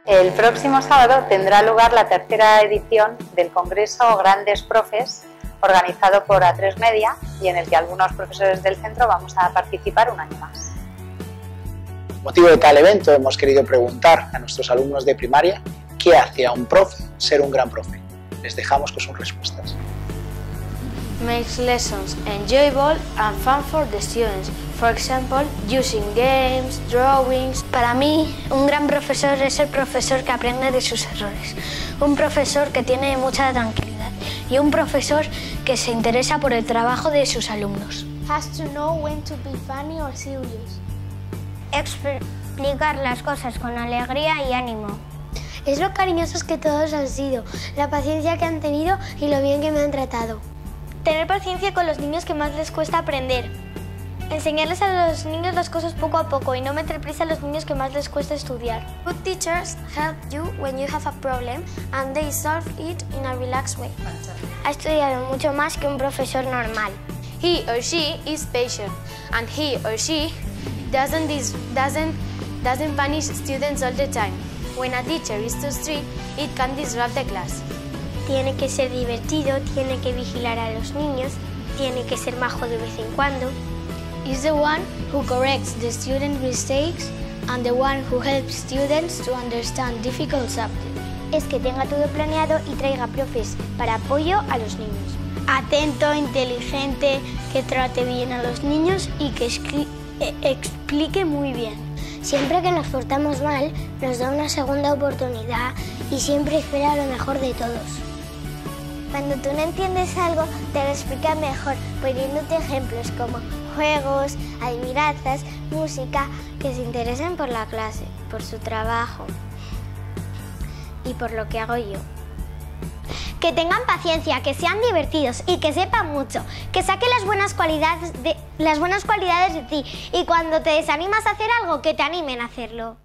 El próximo sábado tendrá lugar la tercera edición del Congreso Grandes Profes, organizado por A3 Media y en el que algunos profesores del centro vamos a participar un año más. Con motivo de tal evento hemos querido preguntar a nuestros alumnos de primaria qué hace a un profe ser un gran profe. Les dejamos con sus respuestas. Makes lessons enjoyable and fun for the students. For example, using games, drawings. Para mí, un gran profesor es el profesor que aprende de sus errores, un profesor que tiene mucha tranquilidad y un profesor que se interesa por el trabajo de sus alumnos. Has to know when to be funny or serious. Explicar las cosas con alegría y ánimo. Es lo cariñosos que todos han sido, la paciencia que han tenido y lo bien que me han tratado. Tener paciencia con los niños que más les cuesta aprender. Enseñarles a los niños las cosas poco a poco y no meter prisa a los niños que más les cuesta estudiar. Good teachers help you when you have a problem and they solve it in a relaxed way. Ha estudiado mucho más que un profesor normal. He or she is patient and he or she doesn't punish students all the time. When a teacher is too strict, it can disrupt the class. Tiene que ser divertido, tiene que vigilar a los niños, tiene que ser majo de vez en cuando. Is the one who corrects the student mistakes and the one who helps students to understand difficult subjects. Es que tenga todo planeado y traiga profes para apoyo a los niños. Atento, inteligente, que trate bien a los niños y que explique muy bien. Siempre que nos portamos mal, nos da una segunda oportunidad y siempre espera lo mejor de todos. Cuando tú no entiendes algo, te lo explica mejor, poniéndote ejemplos como juegos, adivinanzas, música, que se interesen por la clase, por su trabajo y por lo que hago yo. Que tengan paciencia, que sean divertidos y que sepan mucho, que saquen las buenas cualidades de ti y cuando te desanimas a hacer algo, que te animen a hacerlo.